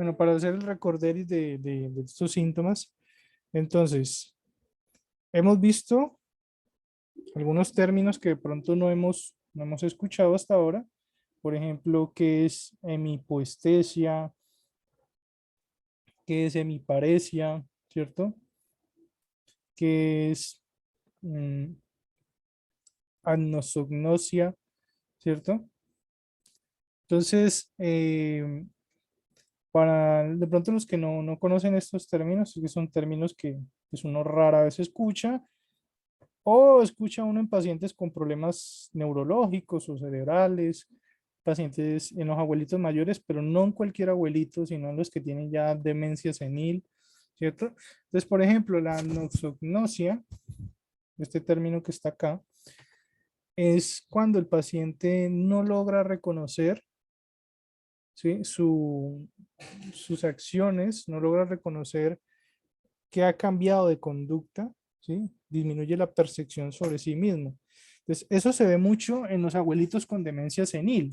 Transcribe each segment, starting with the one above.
Bueno, para hacer el recorderis de estos síntomas, entonces, hemos visto algunos términos que de pronto no hemos escuchado hasta ahora. Por ejemplo, ¿qué es hemipoestesia? ¿Qué es hemiparesia? ¿Cierto? ¿Qué es mm, anosognosia? ¿Cierto? Entonces, para de pronto los que no conocen estos términos, que son términos que pues, uno rara vez escucha, o escucha uno en pacientes con problemas neurológicos o cerebrales, pacientes en los abuelitos mayores, pero no en cualquier abuelito, sino en los que tienen ya demencia senil, ¿cierto? Entonces, por ejemplo, la anosognosia, este término que está acá, es cuando el paciente no logra reconocer, ¿sí? Sus acciones, no logra reconocer que ha cambiado de conducta, ¿sí? Disminuye la percepción sobre sí mismo. Entonces, eso se ve mucho en los abuelitos con demencia senil,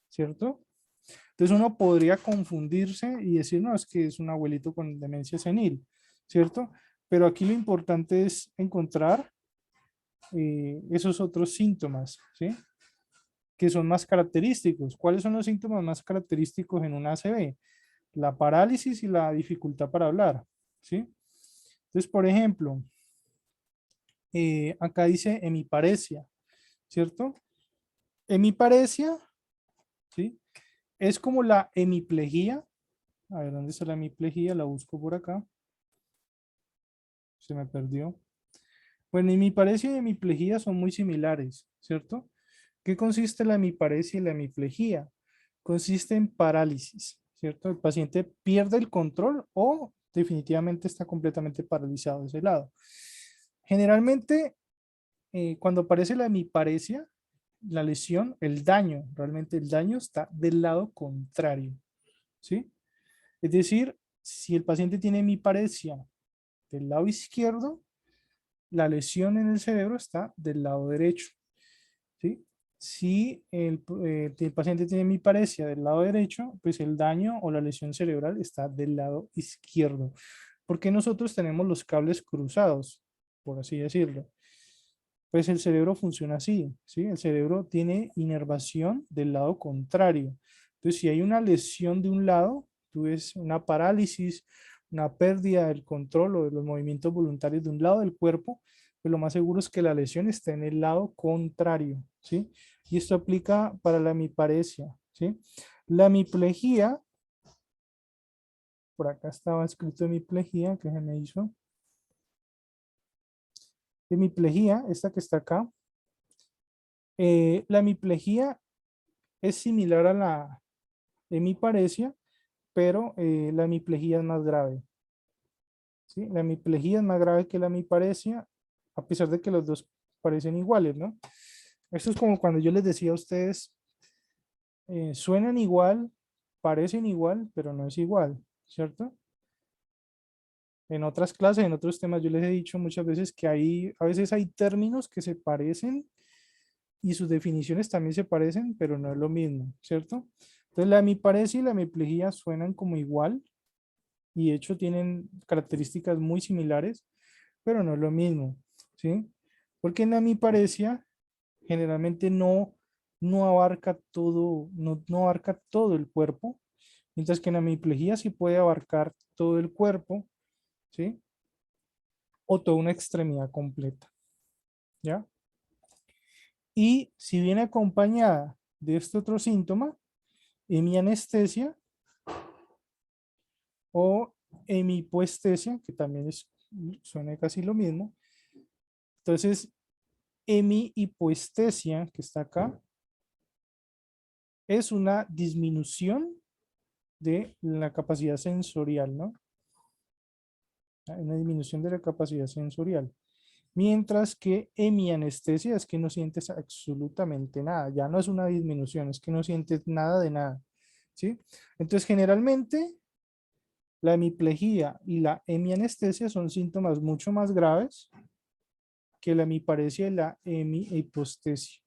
¿cierto? Entonces uno podría confundirse y decir, no, es que es un abuelito con demencia senil, ¿cierto? Pero aquí lo importante es encontrar esos otros síntomas, ¿sí? Que son más característicos. ¿Cuáles son los síntomas más característicos en un ACV? La parálisis y la dificultad para hablar, ¿sí? Entonces, por ejemplo, acá dice hemiparesia, ¿cierto? Hemiparesia, ¿sí? Es como la hemiplegia. A ver, ¿dónde está la hemiplegia? La busco por acá. Se me perdió. Bueno, hemiparesia y hemiplegia son muy similares, ¿cierto? ¿Qué consiste la hemiparesia y la hemiplegia? Consiste en parálisis, ¿cierto? El paciente pierde el control o definitivamente está completamente paralizado de ese lado. Generalmente, cuando aparece la hemiparesia, la lesión, el daño, realmente el daño está del lado contrario, ¿sí? Es decir, si el paciente tiene hemiparesia del lado izquierdo, la lesión en el cerebro está del lado derecho, ¿sí? Si el paciente tiene hemiparesia del lado derecho, pues el daño o la lesión cerebral está del lado izquierdo. Porque nosotros tenemos los cables cruzados, por así decirlo. Pues el cerebro funciona así, ¿sí? El cerebro tiene inervación del lado contrario. Entonces, si hay una lesión de un lado, tú ves una parálisis, una pérdida del control o de los movimientos voluntarios de un lado del cuerpo, pues lo más seguro es que la lesión esté en el lado contrario, ¿sí? Y esto aplica para la hemiparesia, ¿sí? La hemiplegia, por acá estaba escrito hemiplegia, que se me hizo. Hemiplegia, esta que está acá. La hemiplegia es similar a la hemiparesia, pero la hemiplegia es más grave, ¿sí? La hemiplegia es más grave que la hemiparesia, a pesar de que los dos parecen iguales, ¿no? Esto es como cuando yo les decía a ustedes, suenan igual, parecen igual, pero no es igual, ¿cierto? En otras clases, en otros temas, yo les he dicho muchas veces que a veces hay términos que se parecen y sus definiciones también se parecen, pero no es lo mismo, ¿cierto? Entonces, la hemiparesia y la hemiplegia suenan como igual y de hecho tienen características muy similares, pero no es lo mismo, ¿sí? Porque en la hemiparesia generalmente no abarca todo, no abarca todo el cuerpo, mientras que en la hemiplegia sí puede abarcar todo el cuerpo, ¿sí? O toda una extremidad completa, ¿ya? Y si viene acompañada de este otro síntoma, hemianestesia o hemipoestesia, que también suena casi lo mismo. Entonces, hemihipoestesia, que está acá, es una disminución de la capacidad sensorial, ¿no? Una disminución de la capacidad sensorial. Mientras que hemianestesia es que no sientes absolutamente nada. Ya no es una disminución, es que no sientes nada de nada, ¿sí? Entonces, generalmente, la hemiplegia y la hemianestesia son síntomas mucho más graves que la hemiparesia y la hemihipostesia.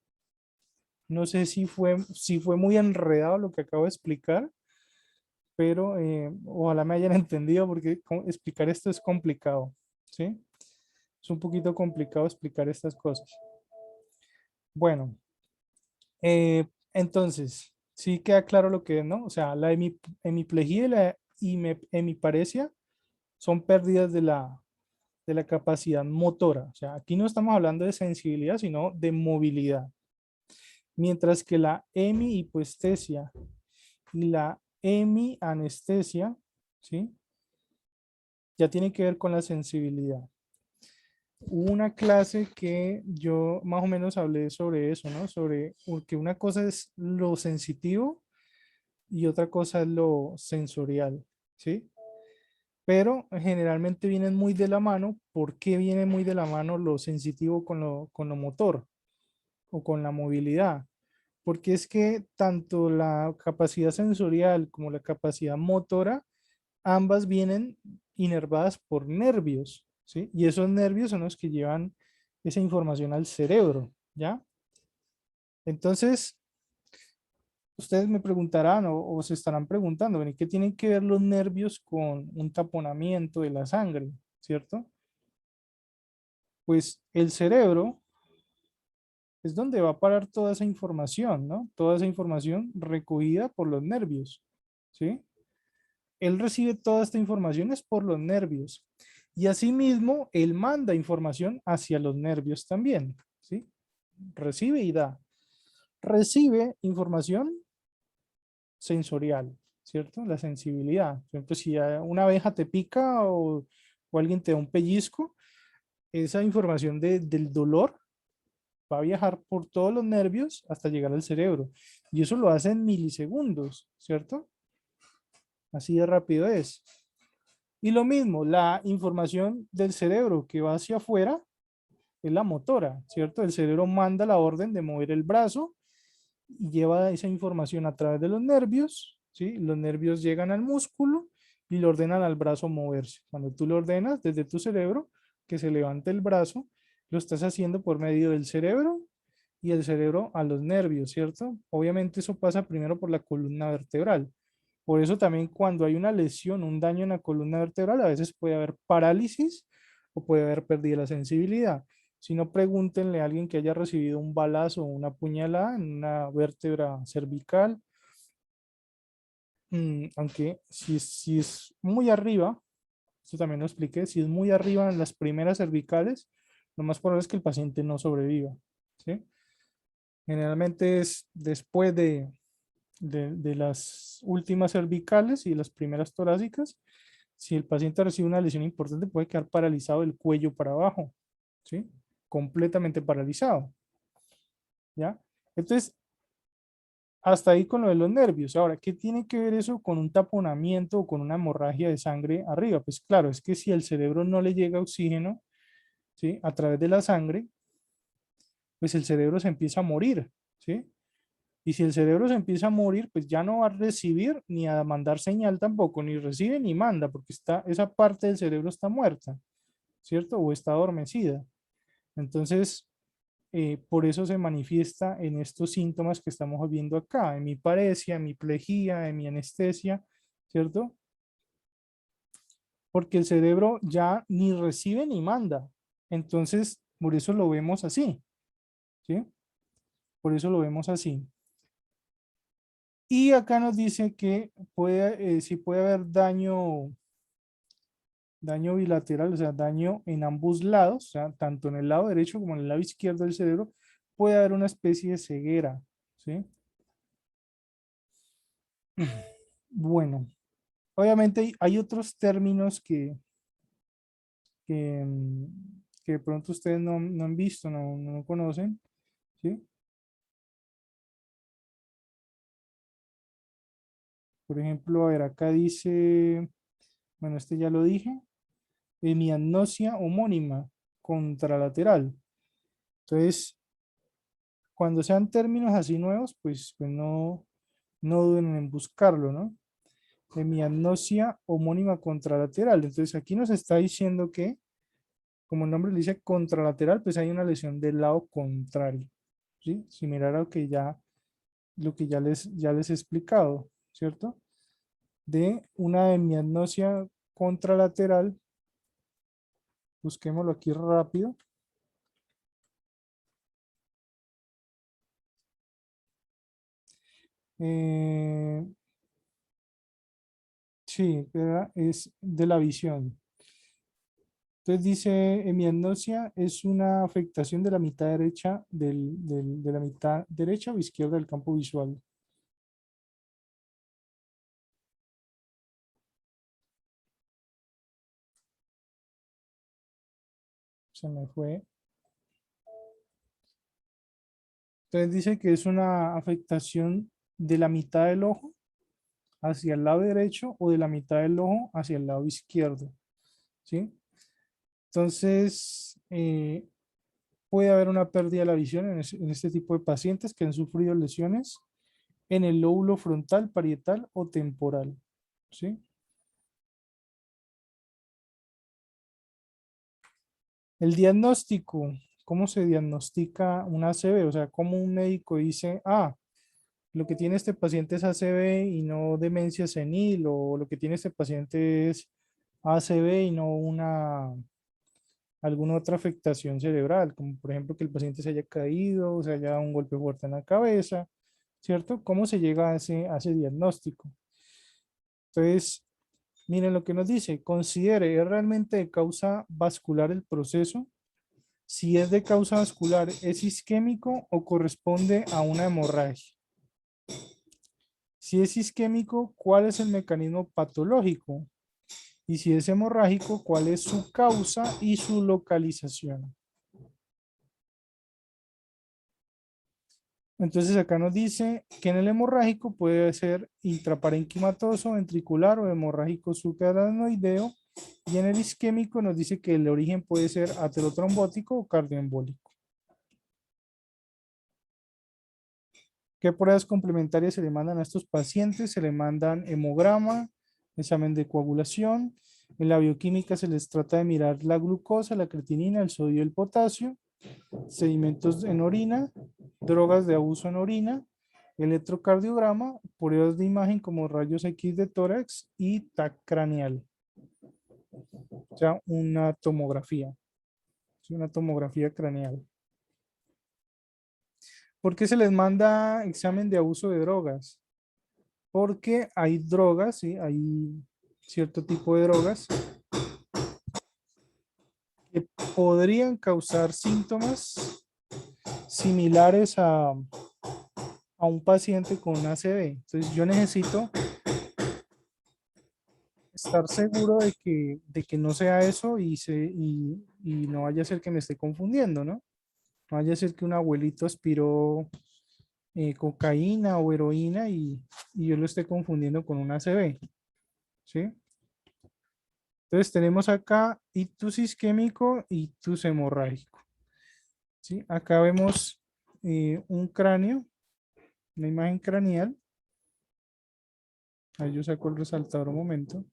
No sé si fue muy enredado lo que acabo de explicar, pero ojalá me hayan entendido porque explicar esto es complicado, ¿sí? Es un poquito complicado explicar estas cosas. Bueno, entonces, sí queda claro lo que es, ¿no? O sea, la hemiplegia y la hemiparesia son pérdidas de la capacidad motora. O sea, aquí no estamos hablando de sensibilidad, sino de movilidad. Mientras que la hemihipoestesia y la hemianestesia, ¿sí? Ya tiene que ver con la sensibilidad. Hubo una clase que yo más o menos hablé sobre eso, ¿no? Sobre que una cosa es lo sensitivo y otra cosa es lo sensorial, ¿sí? Pero generalmente vienen muy de la mano. ¿Por qué viene muy de la mano lo sensitivo con lo motor o con la movilidad? Porque es que tanto la capacidad sensorial como la capacidad motora, ambas vienen inervadas por nervios, ¿sí? Y esos nervios son los que llevan esa información al cerebro, ¿ya? Entonces, ustedes me preguntarán o se estarán preguntando, bueno, ¿y qué tienen que ver los nervios con un taponamiento de la sangre, ¿cierto? Pues el cerebro es donde va a parar toda esa información, ¿no? Toda esa información recogida por los nervios, ¿sí? Él recibe toda esta información es por los nervios. Y asimismo, él manda información hacia los nervios también, ¿sí? Recibe y da. Recibe información sensorial, ¿cierto? La sensibilidad. Por ejemplo, si una abeja te pica o alguien te da un pellizco, esa información del dolor va a viajar por todos los nervios hasta llegar al cerebro. Y eso lo hace en milisegundos, ¿cierto? Así de rápido es. Y lo mismo, la información del cerebro que va hacia afuera es la motora, ¿cierto? El cerebro manda la orden de mover el brazo y lleva esa información a través de los nervios, ¿sí? Los nervios llegan al músculo y le ordenan al brazo moverse. Cuando tú le ordenas desde tu cerebro que se levante el brazo, lo estás haciendo por medio del cerebro y el cerebro a los nervios, ¿cierto? Obviamente eso pasa primero por la columna vertebral. Por eso también cuando hay una lesión, un daño en la columna vertebral, a veces puede haber parálisis o puede haber pérdida de la sensibilidad. Si no, pregúntenle a alguien que haya recibido un balazo o una puñalada en una vértebra cervical. Aunque si es muy arriba, esto también lo expliqué, si es muy arriba en las primeras cervicales, lo más probable es que el paciente no sobreviva, ¿sí? Generalmente es después de las últimas cervicales y las primeras torácicas. Si el paciente recibe una lesión importante, puede quedar paralizado del cuello para abajo, ¿sí? Completamente paralizado, ¿ya? Entonces, hasta ahí con lo de los nervios. Ahora, ¿qué tiene que ver eso con un taponamiento o con una hemorragia de sangre arriba? Pues claro, es que si el cerebro no le llega oxígeno, ¿sí? A través de la sangre, pues el cerebro se empieza a morir, ¿sí? Y si el cerebro se empieza a morir, pues ya no va a recibir ni a mandar señal tampoco, ni recibe ni manda, porque esa parte del cerebro está muerta, ¿cierto? O está adormecida. Entonces, por eso se manifiesta en estos síntomas que estamos viendo acá, hemiparesia, hemiplegia, hemianestesia, ¿cierto? Porque el cerebro ya ni recibe ni manda. Entonces, por eso lo vemos así, ¿sí? Por eso lo vemos así. Y acá nos dice que si puede haber daño bilateral, o sea, daño en ambos lados, o sea, tanto en el lado derecho como en el lado izquierdo del cerebro, puede haber una especie de ceguera, ¿sí? Bueno, obviamente hay otros términos que de pronto ustedes no han visto, no conocen, ¿sí? Por ejemplo, a ver, acá dice, bueno, este ya lo dije, hemiannosia homónima contralateral. Entonces, cuando sean términos así nuevos, pues no duden en buscarlo, ¿no? Hemiannosia homónima contralateral. Entonces, aquí nos está diciendo que, como el nombre le dice contralateral, pues hay una lesión del lado contrario, ¿sí? Similar a lo que ya les he explicado, ¿cierto? de una hemianopsia contralateral. Busquémoslo aquí rápido. Eh, sí, es de la visión. Entonces dice, hemianopsia es una afectación de la mitad derecha de la mitad derecha o izquierda del campo visual. Se me fue. Entonces dice que es una afectación de la mitad del ojo hacia el lado derecho o de la mitad del ojo hacia el lado izquierdo, ¿sí? Entonces, puede haber una pérdida de la visión en este tipo de pacientes que han sufrido lesiones en el lóbulo frontal, parietal o temporal, ¿sí? El diagnóstico, ¿cómo se diagnostica una ACV? O sea, ¿cómo un médico dice, lo que tiene este paciente es ACV y no demencia senil, o lo que tiene este paciente es ACV y no alguna otra afectación cerebral, como por ejemplo que el paciente se haya caído, o se haya dado un golpe fuerte en la cabeza, ¿cierto? ¿Cómo se llega a ese diagnóstico? Entonces, miren lo que nos dice, considere, ¿es realmente de causa vascular el proceso? Si es de causa vascular, ¿es isquémico o corresponde a una hemorragia? Si es isquémico, ¿cuál es el mecanismo patológico? Y si es hemorrágico, ¿cuál es su causa y su localización? Entonces acá nos dice que en el hemorrágico puede ser intraparenquimatoso, ventricular o hemorrágico subaracnoideo. Y en el isquémico nos dice que el origen puede ser aterotrombótico o cardioembólico. ¿Qué pruebas complementarias se le mandan a estos pacientes? Se le mandan hemograma, examen de coagulación. En la bioquímica se les trata de mirar la glucosa, la creatinina, el sodio y el potasio, sedimentos en orina, drogas de abuso en orina, electrocardiograma, pruebas de imagen como rayos X de tórax y TAC craneal, o sea, una tomografía, ¿sí? Una tomografía craneal. ¿Por qué se les manda examen de abuso de drogas? Porque hay drogas, ¿sí? Hay cierto tipo de drogas que podrían causar síntomas similares a un paciente con ACV. Entonces yo necesito estar seguro de que no sea eso y no vaya a ser que me esté confundiendo, ¿no? No vaya a ser que un abuelito aspiró cocaína o heroína y yo lo esté confundiendo con un ACV, ¿sí? Entonces tenemos acá ictus isquémico y ictus hemorrágico, ¿sí? Acá vemos un cráneo, una imagen craneal. Ahí yo saco el resaltador un momento.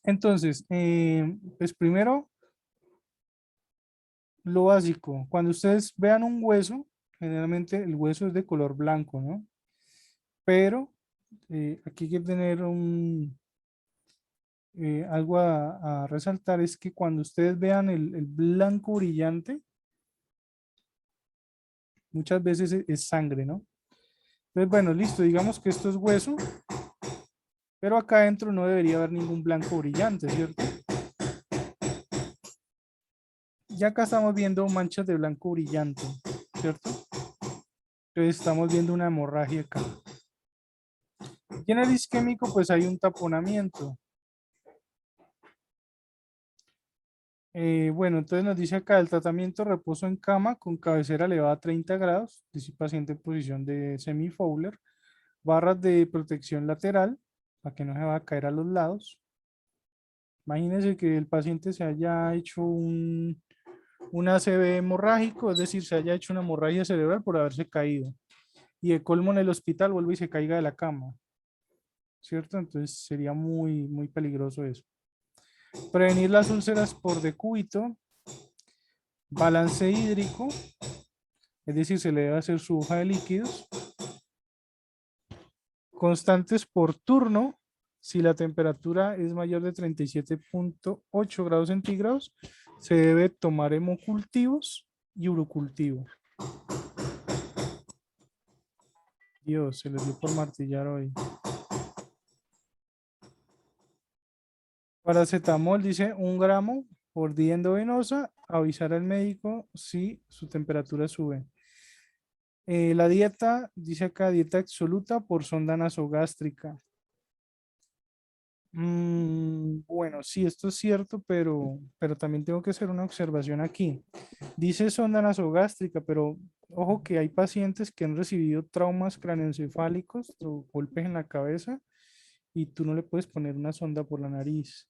Entonces, pues primero, lo básico. Cuando ustedes vean un hueso, generalmente el hueso es de color blanco, ¿no? Pero aquí hay que tener algo a resaltar, es que cuando ustedes vean el blanco brillante, muchas veces es sangre, ¿no? Entonces, bueno, listo, digamos que esto es hueso, pero acá adentro no debería haber ningún blanco brillante, ¿cierto? Ya acá estamos viendo manchas de blanco brillante, ¿cierto? Entonces estamos viendo una hemorragia acá. Y en el isquémico, pues hay un taponamiento. Bueno, entonces nos dice acá el tratamiento reposo en cama con cabecera elevada a 30 grados, dice paciente en posición de semi-Fowler, barras de protección lateral para que no se va a caer a los lados. Imagínense que el paciente se haya hecho un ACV hemorrágico, es decir, se haya hecho una hemorragia cerebral por haberse caído. Y de colmo en el hospital vuelve y se caiga de la cama, ¿cierto? Entonces sería muy, muy peligroso eso. Prevenir las úlceras por decúbito, balance hídrico, es decir, se le debe hacer su hoja de líquidos. Constantes por turno. Si la temperatura es mayor de 37,8 grados centígrados, se debe tomar hemocultivos y urocultivo. Dios, se les dio por martillar hoy. Paracetamol dice 1 gramo por día endovenosa. Avisar al médico si su temperatura sube. La dieta, dice acá, dieta absoluta por sonda nasogástrica. Bueno, sí, esto es cierto, pero también tengo que hacer una observación aquí. Dice sonda nasogástrica, pero ojo que hay pacientes que han recibido traumas craneoencefálicos o golpes en la cabeza y tú no le puedes poner una sonda por la nariz,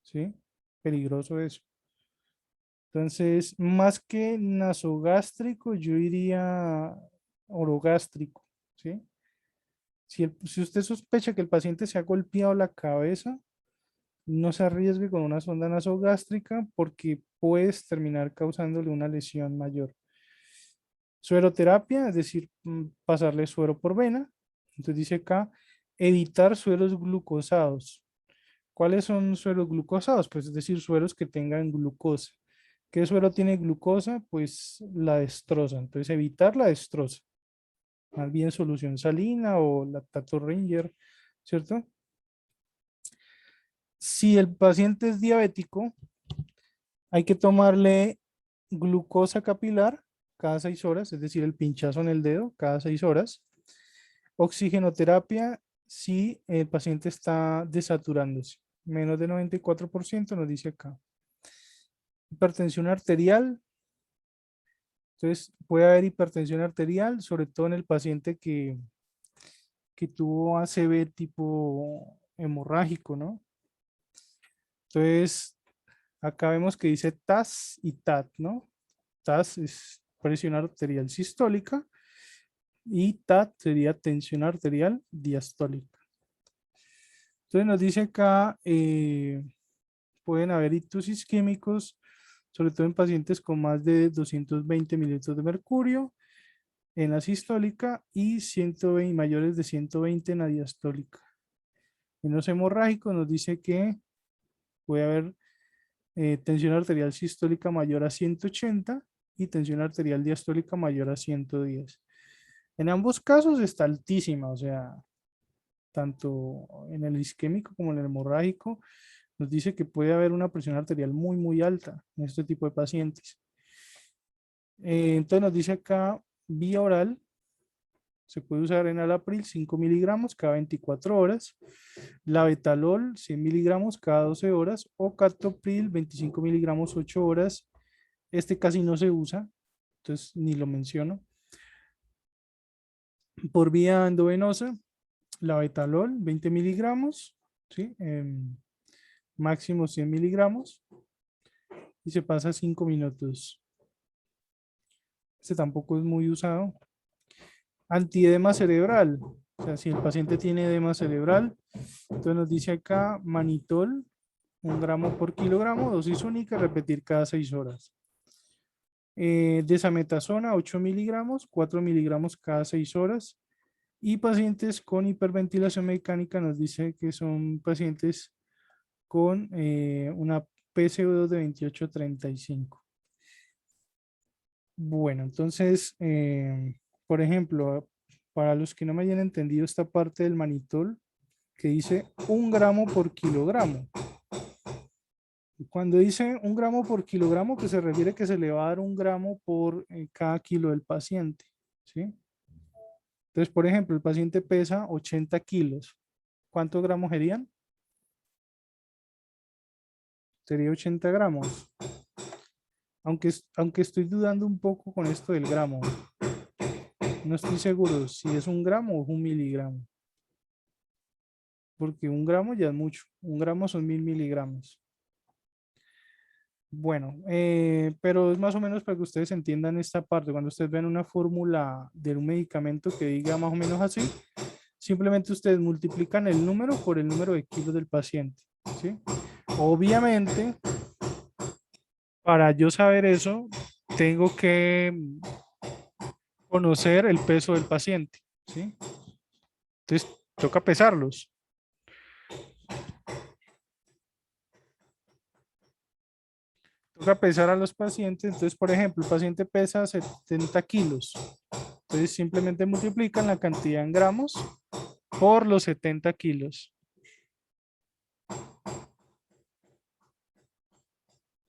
¿sí? Peligroso eso. Entonces, más que nasogástrico, yo diría orogástrico, ¿sí? Si usted sospecha que el paciente se ha golpeado la cabeza, no se arriesgue con una sonda nasogástrica porque puedes terminar causándole una lesión mayor. Sueroterapia, es decir, pasarle suero por vena. Entonces dice acá, evitar sueros glucosados. ¿Cuáles son sueros glucosados? Pues es decir, sueros que tengan glucosa. ¿Qué suero tiene glucosa? Pues la destroza. Entonces evitar la destroza. Más bien solución salina o lactato Ringer, ¿cierto? Si el paciente es diabético, hay que tomarle glucosa capilar cada 6 horas, es decir, el pinchazo en el dedo cada 6 horas. Oxigenoterapia si el paciente está desaturándose. Menos de 94% nos dice acá. Hipertensión arterial. Entonces puede haber hipertensión arterial, sobre todo en el paciente que tuvo ACV tipo hemorrágico, ¿no? Entonces, acá vemos que dice TAS y TAT, ¿no? TAS es presión arterial sistólica y TAT sería tensión arterial diastólica. Entonces nos dice acá, pueden haber ictus isquémicos, sobre todo en pacientes con más de 220 mililitros de mercurio en la sistólica y 120, mayores de 120 en la diastólica. En los hemorrágicos nos dice que puede haber tensión arterial sistólica mayor a 180 y tensión arterial diastólica mayor a 110. En ambos casos está altísima, o sea, tanto en el isquémico como en el hemorrágico, nos dice que puede haber una presión arterial muy, muy alta en este tipo de pacientes. Entonces nos dice acá, vía oral, se puede usar enalapril 5 miligramos cada 24 horas, labetalol 100 miligramos cada 12 horas o captopril 25 miligramos 8 horas. Este casi no se usa, entonces ni lo menciono. Por vía endovenosa, labetalol 20 miligramos, ¿sí? Máximo 100 miligramos y se pasa 5 minutos. Este tampoco es muy usado. Antiedema cerebral, o sea, si el paciente tiene edema cerebral, entonces nos dice acá manitol, 1 gramo por kilogramo, dosis única, repetir cada 6 horas. Desametasona, 8 miligramos, 4 miligramos cada 6 horas. Y pacientes con hiperventilación mecánica nos dice que son pacientes con una PCO2 de 28-35. Bueno, entonces, por ejemplo, para los que no me hayan entendido esta parte del manitol, que dice 1 gramo por kilogramo. Cuando dice 1 gramo por kilogramo, que se refiere que se le va a dar 1 gramo por cada kilo del paciente, ¿sí? Entonces, por ejemplo, el paciente pesa 80 kilos. ¿Cuántos gramos serían? Sería 80 gramos. Aunque estoy dudando un poco con esto del gramo. No estoy seguro si es 1 gramo o es 1 miligramo. Porque 1 gramo ya es mucho. 1 gramo son 1000 miligramos. Bueno, pero es más o menos para que ustedes entiendan esta parte. Cuando ustedes ven una fórmula de un medicamento que diga más o menos así, simplemente ustedes multiplican el número por el número de kilos del paciente, ¿sí? Obviamente, para yo saber eso, tengo que conocer el peso del paciente, ¿sí? Entonces, Toca pesarlos. Toca pesar a los pacientes. Entonces, por ejemplo, el paciente pesa 70 kilos. Entonces, simplemente multiplican la cantidad en gramos por los 70 kilos.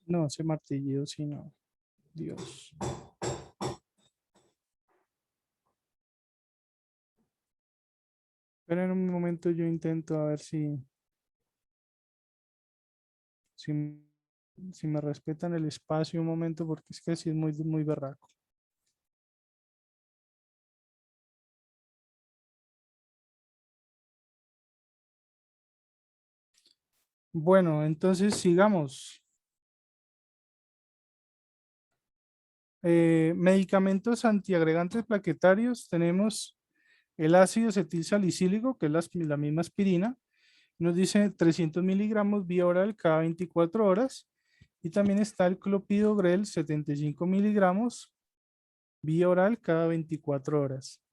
No, ese martillo, sí, no. Dios. Pero en un momento yo intento a ver si, si me respetan el espacio un momento, porque es que así es muy, muy berraco. Bueno, entonces sigamos. Medicamentos antiagregantes plaquetarios. Tenemos el ácido acetil salicílico, que es la misma aspirina. Nos dice 300 miligramos vía oral cada 24 horas. Y también está el clopidogrel, 75 miligramos vía oral cada 24 horas.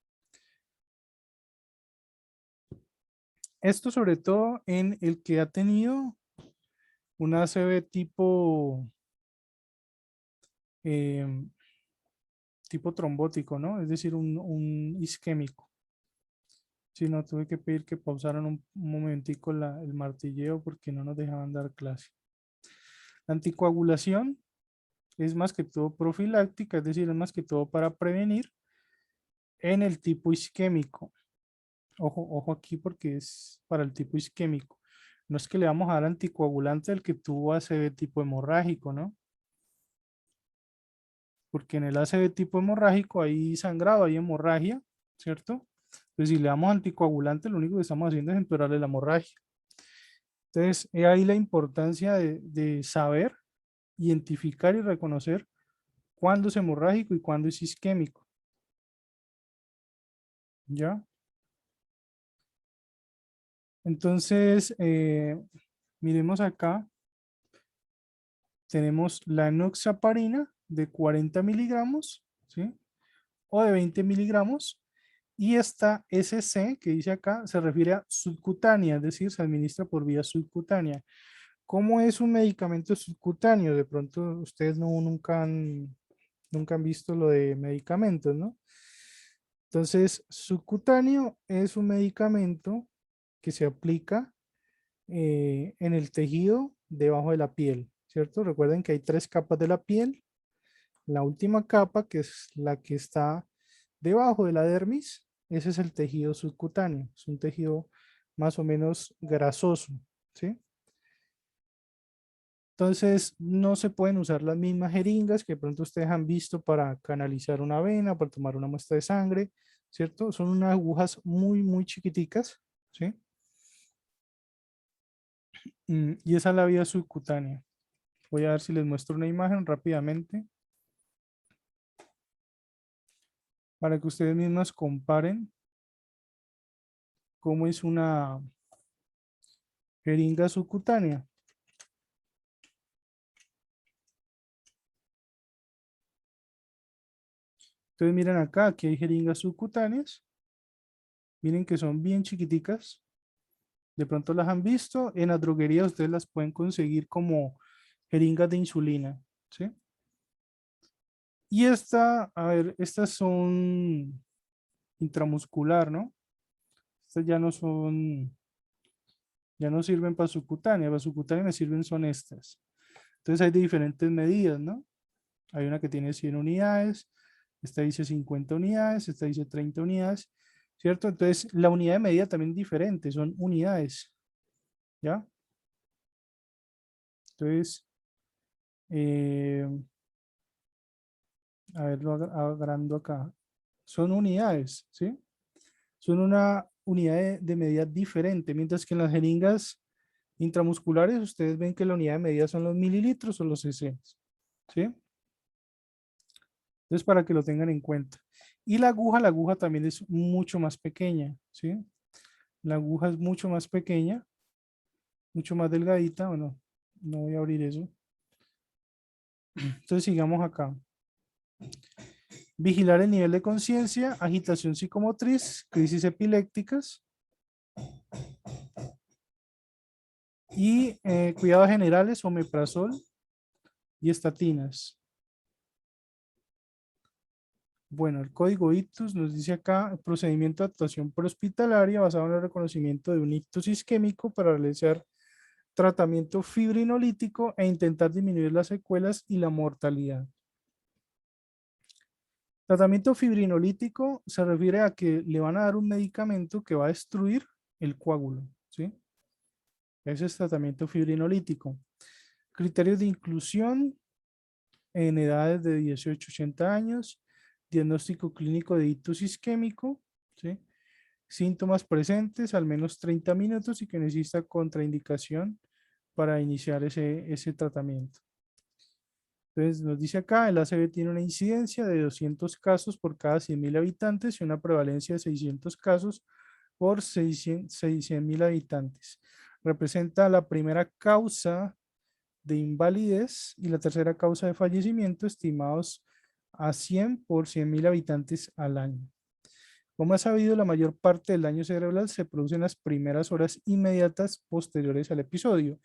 Esto sobre todo en el que ha tenido un ACV em, tipo trombótico, ¿no? Es decir, un isquémico. Si no, tuve que pedir que pausaran un momentico el martilleo porque no nos dejaban dar clase. La anticoagulación es más que todo profiláctica, es decir, es más que todo para prevenir en el tipo isquémico. Ojo, ojo aquí porque es para el tipo isquémico. No es que le vamos a dar anticoagulante al que tuvo ACV tipo hemorrágico, ¿no? Porque en el ACV tipo hemorrágico hay sangrado, hay hemorragia, ¿cierto? Pues si le damos anticoagulante, lo único que estamos haciendo es empeorarle la hemorragia. Entonces, he ahí la importancia de saber, identificar y reconocer cuándo es hemorrágico y cuándo es isquémico. ¿Ya? Entonces, miremos acá, tenemos la enoxaparina de 40 miligramos, ¿sí? O de 20 miligramos. Y esta SC que dice acá se refiere a subcutánea, es decir, se administra por vía subcutánea. ¿Cómo es un medicamento subcutáneo? De pronto ustedes nunca han visto lo de medicamentos, ¿no? Entonces, subcutáneo es un medicamento que se aplica en el tejido debajo de la piel, ¿cierto? Recuerden que hay tres capas de la piel. La última capa, que es la que está debajo de la dermis, ese es el tejido subcutáneo. Es un tejido más o menos grasoso, ¿sí? Entonces, no se pueden usar las mismas jeringas que de pronto ustedes han visto para canalizar una vena, para tomar una muestra de sangre, ¿cierto? Son unas agujas muy, muy chiquiticas, ¿sí? Y esa es la vía subcutánea. Voy a ver si les muestro una imagen rápidamente para que ustedes mismas comparen cómo es una jeringa subcutánea. Entonces miren acá, aquí hay jeringas subcutáneas. Miren que son bien chiquiticas. De pronto las han visto. En las droguerías ustedes las pueden conseguir como jeringas de insulina, ¿sí? Y esta, a ver, estas son intramuscular, ¿no? Estas ya no sirven para subcutánea me sirven son estas. Entonces hay de diferentes medidas, ¿no? Hay una que tiene 100 unidades, esta dice 50 unidades, esta dice 30 unidades, ¿cierto? Entonces la unidad de medida también es diferente, son unidades, ¿ya? Entonces, eh, a ver, lo agrando acá. Son unidades, ¿sí? Son una unidad de medida diferente, mientras que en las jeringas intramusculares ustedes ven que la unidad de medida son los mililitros o los cc, ¿sí? Entonces, para que lo tengan en cuenta. Y la aguja también es mucho más pequeña, ¿sí? La aguja es mucho más pequeña, mucho más delgadita. Bueno, no voy a abrir eso. Entonces, sigamos acá. Vigilar el nivel de conciencia, agitación psicomotriz, crisis epilépticas. Y cuidados generales, omeprazol y estatinas. Bueno, el código ictus nos dice acá, el procedimiento de actuación prehospitalaria basado en el reconocimiento de un ictus isquémico para realizar tratamiento fibrinolítico e intentar disminuir las secuelas y la mortalidad. Tratamiento fibrinolítico se refiere a que le van a dar un medicamento que va a destruir el coágulo, ¿sí? Ese es tratamiento fibrinolítico. Criterios de inclusión en edades de 18 a 80 años, diagnóstico clínico de ictus isquémico, ¿sí? Síntomas presentes al menos 30 minutos y que necesita contraindicación para iniciar ese tratamiento. Entonces nos dice acá, el ACV tiene una incidencia de 200 casos por cada 100.000 habitantes y una prevalencia de 600 casos por 600.000 habitantes. Representa la primera causa de invalidez y la tercera causa de fallecimiento, estimados a 100 por 100.000 habitantes al año. Como ha sabido, la mayor parte del daño cerebral se produce en las primeras horas inmediatas posteriores al episodio,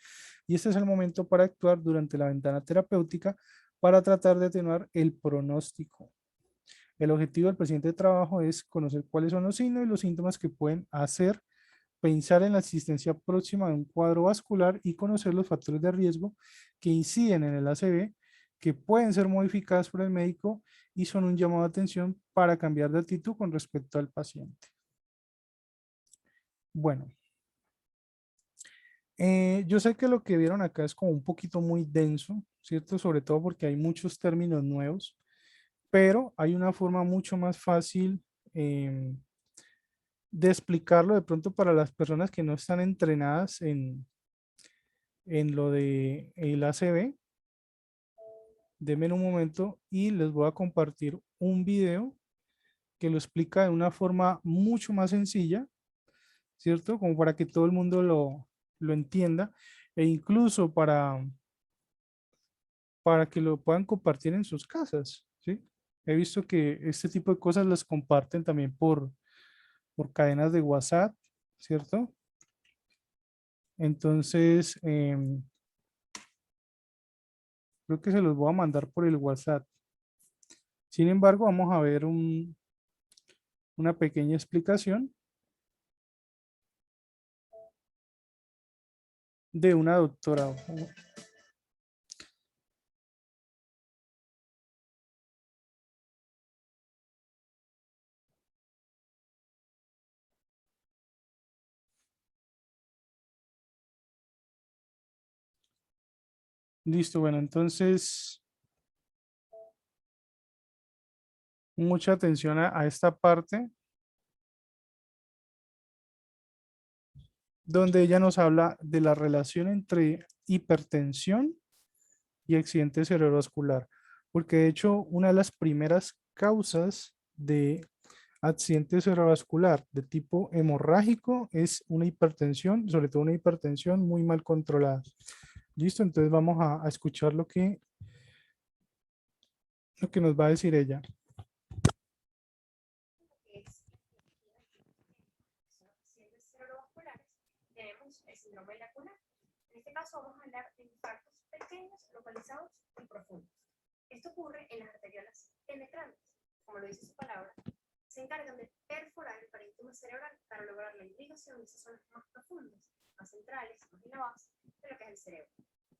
y este es el momento para actuar durante la ventana terapéutica para tratar de atenuar el pronóstico. El objetivo del presente trabajo es conocer cuáles son los signos y los síntomas que pueden hacer pensar en la existencia próxima de un cuadro vascular y conocer los factores de riesgo que inciden en el ACV, que pueden ser modificadas por el médico y son un llamado de atención para cambiar de actitud con respecto al paciente. Bueno, yo sé que lo que vieron acá es como un poquito muy denso, ¿cierto? Sobre todo porque hay muchos términos nuevos, pero hay una forma mucho más fácil de explicarlo de pronto para las personas que no están entrenadas en lo de el ACV. Denme un momento y les voy a compartir un video que lo explica de una forma mucho más sencilla, ¿cierto? Como para que todo el mundo lo entienda e incluso para que lo puedan compartir en sus casas, ¿sí? He visto que este tipo de cosas las comparten también por cadenas de WhatsApp, ¿cierto? Entonces, creo que se los voy a mandar por el WhatsApp. Sin embargo, vamos a ver una pequeña explicación de una doctora. Listo, bueno, entonces mucha atención a esta parte donde ella nos habla de la relación entre hipertensión y accidente cerebrovascular, porque de hecho una de las primeras causas de accidente cerebrovascular de tipo hemorrágico es una hipertensión, sobre todo una hipertensión muy mal controlada. Listo, entonces vamos a escuchar lo que nos va a decir ella. Tenemos el síndrome lacunar. En este caso vamos a hablar de infartos pequeños, localizados y profundos. Esto ocurre en las arteriolas penetrantes, como lo dice su palabra, se encargan de perforar el parénquima cerebral para lograr la irrigación de esas zonas más profundas, más centrales, más en la base de lo que es el cerebro.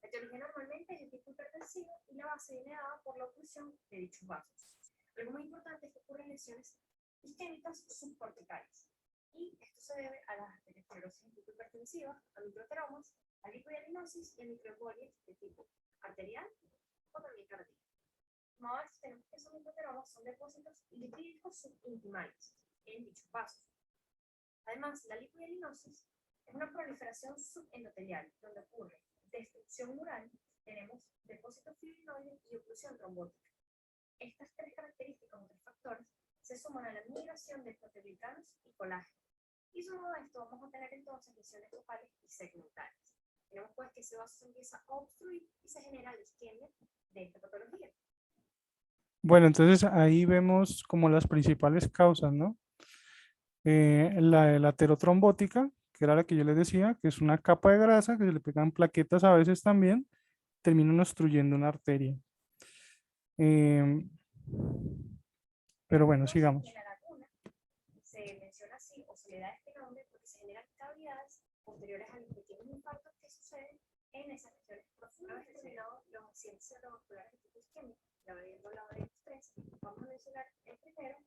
La etiología normalmente es de tipo hipertensivo y la base viene dada por la oclusión de dichos vasos. Algo muy importante es que ocurren lesiones isquémicas subcorticales. Y esto se debe a la arteriosclerosis de tipo hipertensiva, a microteromas, a lipohialinosis y a microembolias de tipo arterial o también cardíaco. Como a veces tenemos que esos microteromas son depósitos lipídicos subintimales en dichos vasos. Además, la lipohialinosis es una proliferación subendotelial donde ocurre destrucción mural, tenemos depósitos fibrinoides y oclusión trombótica. Estas tres características o tres factores se suman a la migración de proteoglicanos y colágeno. Y sumado a esto vamos a tener entonces lesiones focales y segmentales. Tenemos pues que ese vaso se empieza a obstruir y se genera la isquemia de esta patología. Bueno, entonces ahí vemos como las principales causas, ¿no? La aterotrombótica, que era la que yo les decía, que es una capa de grasa, que se le pegan plaquetas a veces también, terminan obstruyendo una arteria. Em, pero bueno, sigamos. En la laguna se menciona así o se le da este nombre porque se generan cavidades posteriores a los pequeños infartos que suceden en esas regiones profundas. Una vez terminados los accidentes cerebrovasculares de tipo isquémico, ya habiendo hablado de los tres, vamos a mencionar el primero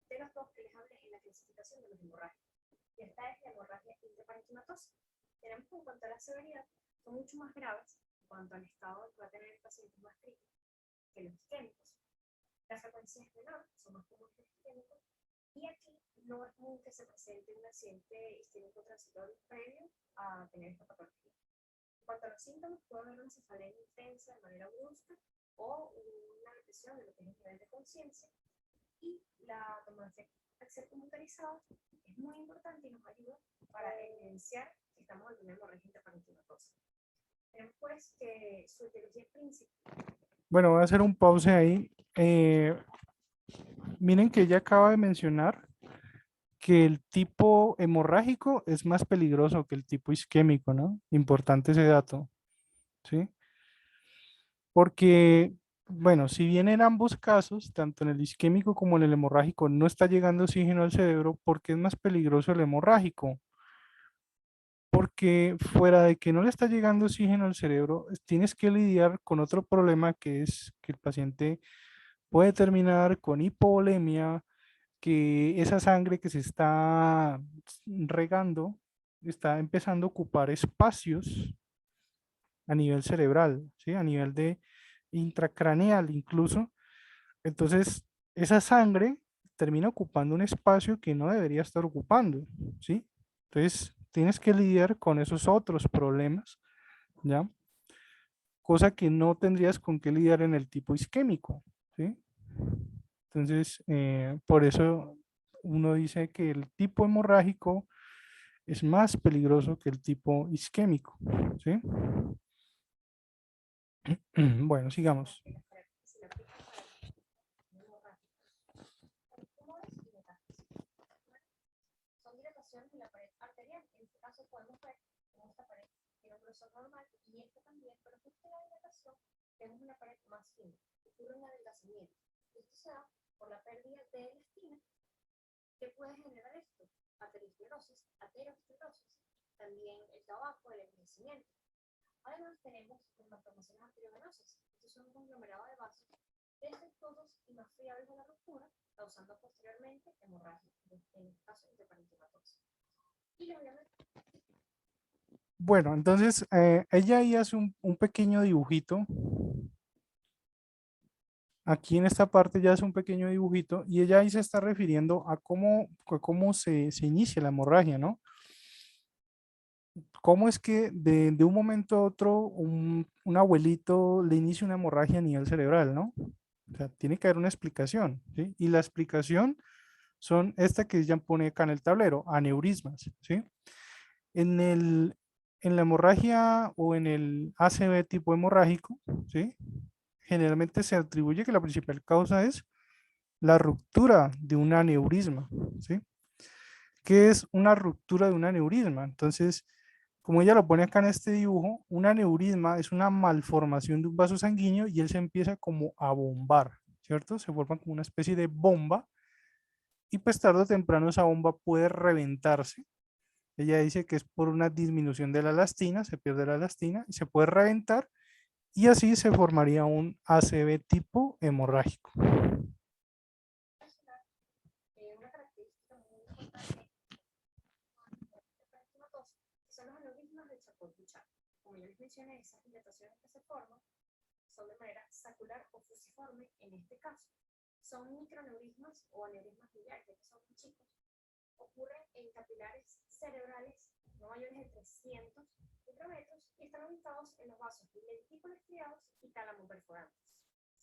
de los dos que les hablé en la clasificación de los hemorrágicos. Y esta es la hemorragia intraparenquimatosa. Tenemos que en cuanto a la severidad, son mucho más graves en cuanto al estado que va a tener el paciente más crítico que los isquémicos. La frecuencia es menor, son más comunes los isquémicos, y aquí no es común que se presente un accidente isquémico transitorio previo a tener esta patología. En cuanto a los síntomas, puede haber una cefalea intensa de manera brusca o una represión de lo que es el nivel de conciencia, y la tomografía axial computarizada es muy importante y nos ayuda para evidenciar que estamos ante una hemorragia intraparenquimatosa. Tenemos pues que su etiología principal. Bueno, voy a hacer un pause ahí. Miren que ella acaba de mencionar que el tipo hemorrágico es más peligroso que el tipo isquémico, ¿no? Importante ese dato, ¿sí? Porque, bueno, si bien en ambos casos, tanto en el isquémico como en el hemorrágico, no está llegando oxígeno al cerebro, ¿por qué es más peligroso el hemorrágico? Porque fuera de que no le está llegando oxígeno al cerebro, tienes que lidiar con otro problema que es que el paciente puede terminar con hipovolemia, que esa sangre que se está regando está empezando a ocupar espacios a nivel cerebral, ¿sí? A nivel de intracraneal incluso. Entonces, esa sangre termina ocupando un espacio que no debería estar ocupando, ¿sí? Entonces, tienes que lidiar con esos otros problemas, ¿ya? Cosa que no tendrías con qué lidiar en el tipo isquémico, ¿sí? Entonces, por eso uno dice que el tipo hemorrágico es más peligroso que el tipo isquémico, ¿sí? Bueno, sigamos. Son dilataciones en la pared arterial. En este caso podemos ver cómo esta pared tiene un grosor normal y esta también, pero justo en la dilatación tenemos una pared más fina. Ocurre un adelgazamiento. Esto se da por la pérdida de elastina. ¿Qué puede generar esto? Aterosclerosis, también el tabaco, el envejecimiento. Además tenemos las malformaciones arteriovenosas. Estos son un conglomerado de vasos defectuosos y más fiables a la ruptura, causando posteriormente hemorragia, en este caso intraparenquimatosa. Y les voy a Bueno, entonces ella ahí hace un pequeño dibujito. Aquí en esta parte ya hace un pequeño dibujito y ella ahí se está refiriendo a cómo se inicia la hemorragia, ¿no? ¿Cómo es que de un momento a otro un abuelito le inicia una hemorragia a nivel cerebral, ¿no? O sea, tiene que haber una explicación, ¿sí? Y la explicación son esta que ya pone acá en el tablero, aneurismas, ¿sí? En en la hemorragia o en el ACV tipo hemorrágico, ¿sí? Generalmente se atribuye que la principal causa es la ruptura de un aneurisma, ¿sí? ¿Qué es una ruptura de un aneurisma? Entonces, como ella lo pone acá en este dibujo, un aneurisma es una malformación de un vaso sanguíneo y él se empieza como a bombar, ¿cierto? Se forma como una especie de bomba y pues tarde o temprano esa bomba puede reventarse. Ella dice que es por una disminución de la elastina, se pierde la elastina y se puede reventar y así se formaría un ACV tipo hemorrágico. mencionar una característica muy importante que son los aneurismas de Charcot-Bouchard. Como ya les mencioné, esas dilataciones que se forman son de manera sacular o fusiforme en este caso. Son microaneurismas o aneurismas biliares, que son muy chicos. Ocurren en capilares cerebrales no mayores de 300 micrómetros y están ubicados en los vasos lentículos estriados y tálamo perforantes.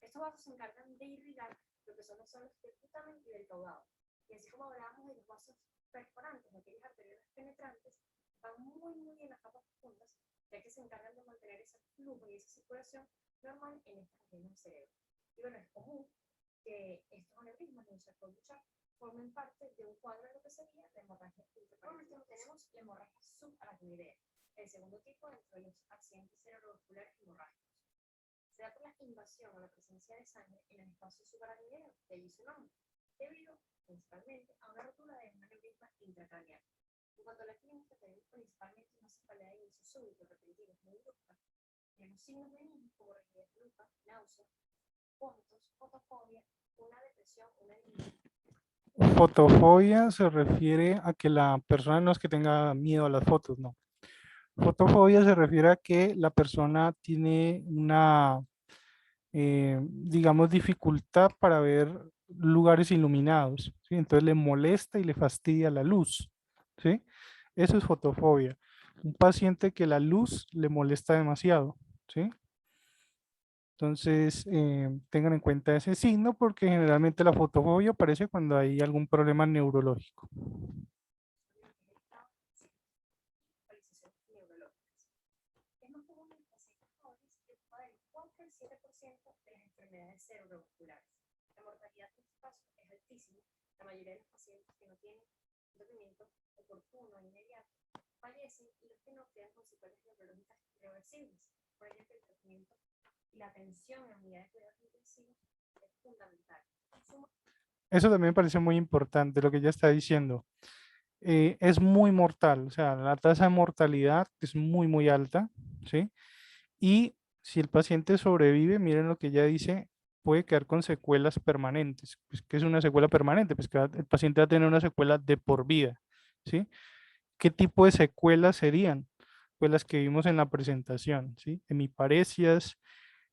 Estos vasos se encargan de irrigar lo que son los solos del putamen y del caudado. Y así como hablábamos de los vasos perforantes, aquellas arterias penetrantes, van muy en las capas profundas, ya que se encargan de mantener ese flujo y esa circulación normal en estas regiones del cerebro. Y bueno, es común que estos aneurismas de un Charcot-Bouchard formen parte de un cuadro de lo que sería la hemorragia intraparenquimatosa. Por último, tenemos la hemorragia subaracnoidea, el segundo tipo dentro de los accidentes cerebrovasculares hemorrágicos. Se da por la invasión o la presencia de sangre en el espacio subaracnoideo, de allí su nombre, debido principalmente a una rotura de un aneurisma intracraneal. En cuanto a la clínica, tenemos principalmente una cefalea de inicio súbito, repentino, muy brusca. Tenemos signos de niños como rigidez brusca, náuseas, vómitos, fotofobia, una depresión, una disminución. Fotofobia se refiere a que la persona no es que tenga miedo a las fotos, no. Fotofobia se refiere a que la persona tiene una, digamos, dificultad para ver lugares iluminados, ¿sí? Entonces le molesta y le fastidia la luz, ¿sí? Eso es fotofobia. Un paciente que la luz le molesta demasiado, ¿sí? Entonces, tengan en cuenta ese signo porque generalmente la fotofobia aparece cuando hay algún problema neurológico. Es más común en los pacientes jóvenes que ocupa del 4 al 7% de las enfermedades cerebrovasculares. La mortalidad en estos casos es altísima. La mayoría de los pacientes que no tienen un tratamiento oportuno e inmediato fallecen y los que no quedan con secuelas neurológicas irreversibles. Por ello, el tratamiento y la atención en unidades de cuidados intensivos es fundamental. Eso también me parece muy importante lo que ella está diciendo. Es muy mortal, o sea, la tasa de mortalidad es muy, muy alta, ¿sí? Y si el paciente sobrevive, miren lo que ella dice, puede quedar con secuelas permanentes. Pues, ¿qué es una secuela permanente? Pues que el paciente va a tener una secuela de por vida, ¿sí? ¿Qué tipo de secuelas serían? Pues las que vimos en la presentación, ¿sí? Hemiparesias,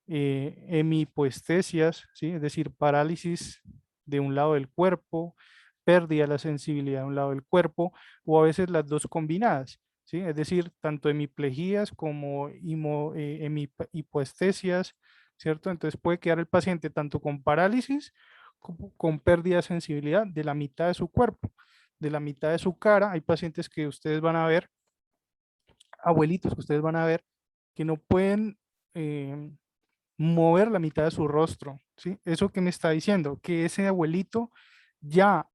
hemipoestesias, ¿sí? Es decir, parálisis de un lado del cuerpo, pérdida de la sensibilidad de un lado del cuerpo, o a veces las dos combinadas, ¿sí? Es decir, tanto hemiplejías como hipoestesias, ¿cierto? Entonces puede quedar el paciente tanto con parálisis como con pérdida de sensibilidad de la mitad de su cuerpo, de la mitad de su cara. Hay pacientes que ustedes van a ver, abuelitos que ustedes van a ver, que no pueden mover la mitad de su rostro, ¿sí? ¿Eso qué me está diciendo? Que ese abuelito ya